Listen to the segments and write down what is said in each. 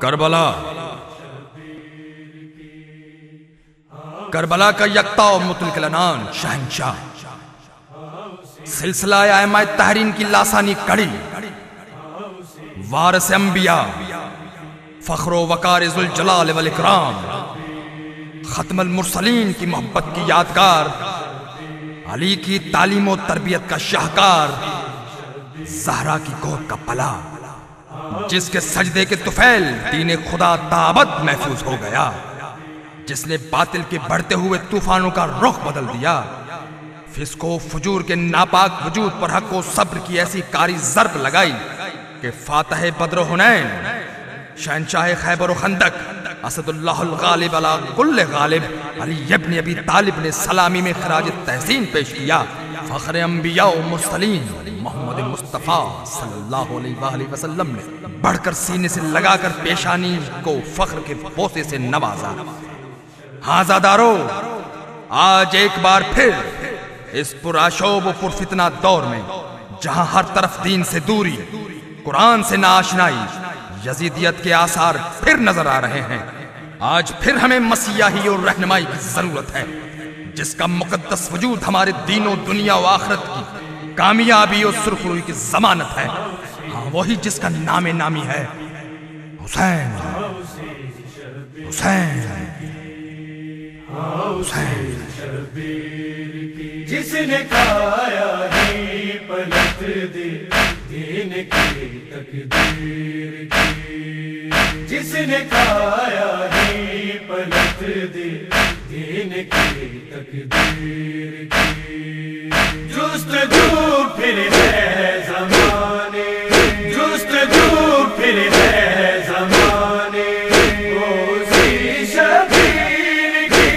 کربلا کا یکتا و مطلق العنان شہنشاہ، سلسلہ ائمہ تحرین کی لاسانی کڑی، وارث انبیاء، فخر و وقار ذوالجلال والاکرام، ختم المرسلین کی محبت کی یادگار، علی کی تعلیم و تربیت کا شاہکار، زہرا کی گود کا پلا، جس کے سجدے کے طفیل دین خدا تابد محفوظ ہو گیا، جس نے باطل کے بڑھتے ہوئے طوفانوں کا رخ بدل دیا، فسق و فجور کے ناپاک وجود پر حق و صبر کی ایسی کاری ضرب لگائی کہ فاتح بدر و حنین، شہنشاہ خیبر و خندق، اسد اللہ الغالب علی کل غالب علی ابن ابی طالب نے سلامی میں خراج تحسین پیش کیا۔ فخر انبیاء و مرسلین محمد مصطفیٰ صلی اللہ علیہ وآلہ وسلم نے بڑھ کر سینے سے لگا کر پیشانی کو فخر کے بوسے سے نوازا۔ ہاں زادارو، آج ایک بار پھر اس پرآشوب و پرفتنہ دور میں جہاں ہر طرف دین سے دوری، قرآن سے ناآشنائی، یزیدیت کے آثار پھر نظر آ رہے ہیں، آج پھر ہمیں مسیحی اور رہنمائی کی ضرورت ہے، جس کا مقدس وجود ہمارے دین و دنیا و آخرت کی کامیابی اور سرخروئی کی ضمانت ہے۔ ہاں وہی جس کا نام نامی ہے حسین، حسین، حسین، جس نے کھایا ہی پلٹ دے دین کی تقدیر کی، جس نے کھایا ہی پلٹ دے دین کی تقدیر کی، جستجو پھر ہے زمانے، جستجو پھر ہے زمانے، روزی شبیر کی،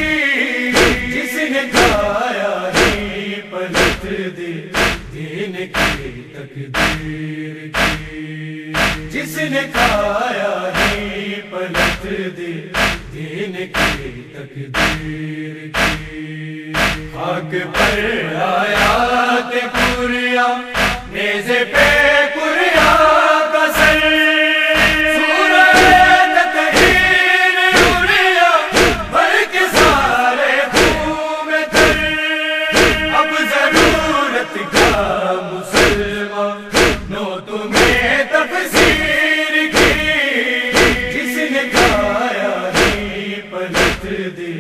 جس نے کھایا ہی پلٹ دے دین کی تقدیر کی، جس نے کھایا ہی پلٹ دے دین کی تقدیر کی، خاک پر آیات قرآ نیز پہ قرآ کا سر، سورہ تطہیر اڑیا بھر کے سارے خون میں تر، اب ضرورت کا مسلمانوں تمہیں تفسیر کی، جس نے کھایا ہی پلٹ دے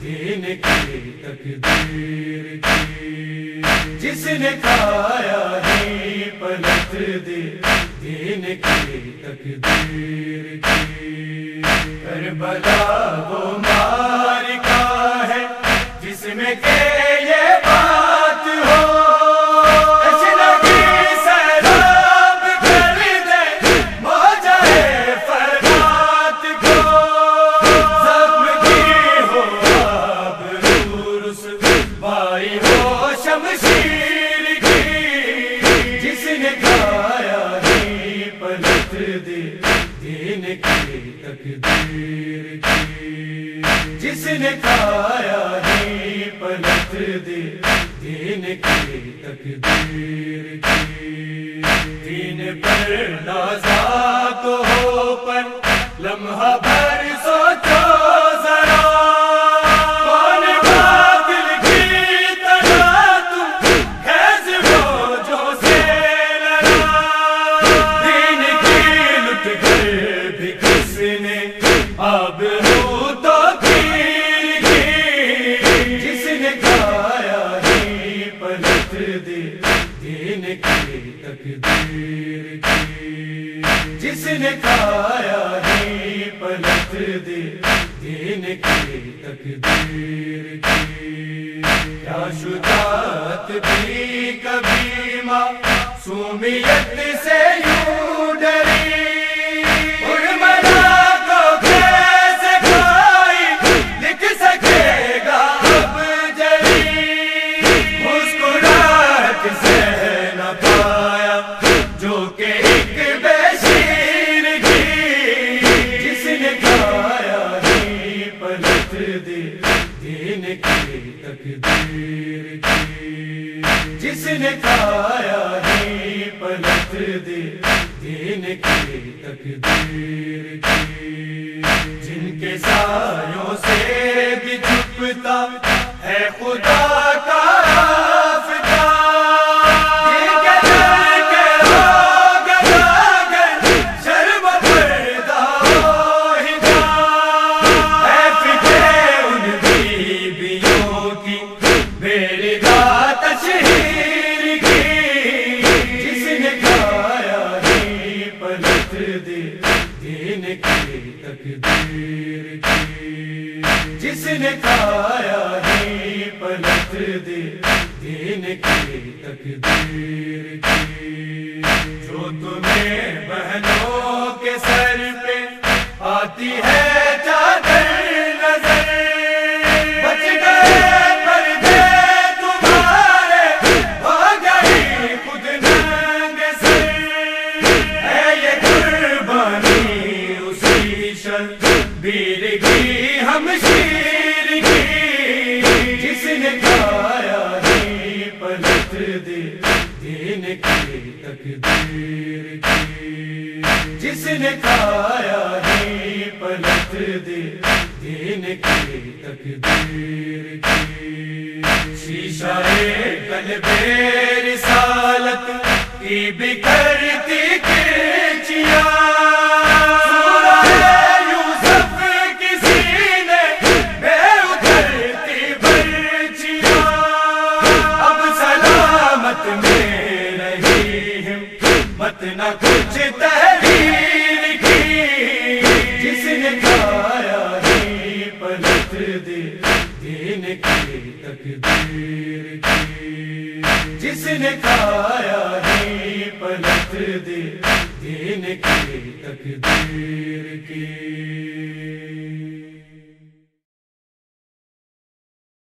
دین کی تقدیر کی، جس نے کھایا ہی پلٹ دے دین کی تقدیر کی، کربلا وہ معرکہ ہے جس میں کہ یہ بات ہو، سیلاب کر دے موجۂ فرات کو، زخم کی ہو رسوائی ہو شمشیر کی، جس نے کھایا ہی پلٹ دے دین کی تقدیر کی، جس نے کھایا ہی پلٹ دے دین کی تقدیر کی، دین پر نازا تو ہو پر لمحہ بھر سوچو ذرا، کون باطل کی طرح تم خیز موجوں سے لڑا، دین کی لٹ کر بھی کس نے آبرو تو تیر کی، جس نے کھایا ہی پلٹ دے دین کی تقدیر کی، جس نے کھایا ہی پلٹ دے دین کی تقدیر کی، کیا شجاعت بھی کبھی معصومیت سے یوں ڈری، ارملا کو کیسے کھائی لکھ سکے گا اب جری، مسکراہٹ سے نہ پایا جو کہ ایک بے شیر کی، جس نے کھایا ہی پلٹ دے دین کی تقدیر کی، جس نے کھایا ہی پلٹ دے دین دین کی تقدیر کی، جن کے سایوں سے بھی چھپتا ہے خدا کا رافتہ، دل کے در کے ہو گیا گر شربت پیدا ہو ہدا، ہے فکر ان بیویوں کی بیردا تشہیر کی، جس نے کھایا ہی پلٹ دے دین کی تقدیر کی، جس نے کھایا ہی پلٹ دے دین کی تقدیر کی، جو تمہیں بہنوں کے سر پہ آتی ہے چادر نظر، بچ گئے پردے تمہارے ہو گئی خود ننگ سر، ہے یہ قربانی اسی شبیر کی ہمشیر کی، جس نے کھایا ہی پلٹ دے دین کی تقدیر کی، جس نے کھایا ہی پلٹ دے دین کی تقدیر کی، شیشہ قلب رسالت کی بکھرتی کرچیاں، سورہ یوسف کی سینے بے اترتی برچیاں، اب سلامت میں رہی ہمت نہ کچھ تحریر کی، جس نے کھایا ہی پلٹ دے دین کی تقدیر کی، جس نے کھایا ہی پلٹ دے دین کی تقدیر کی۔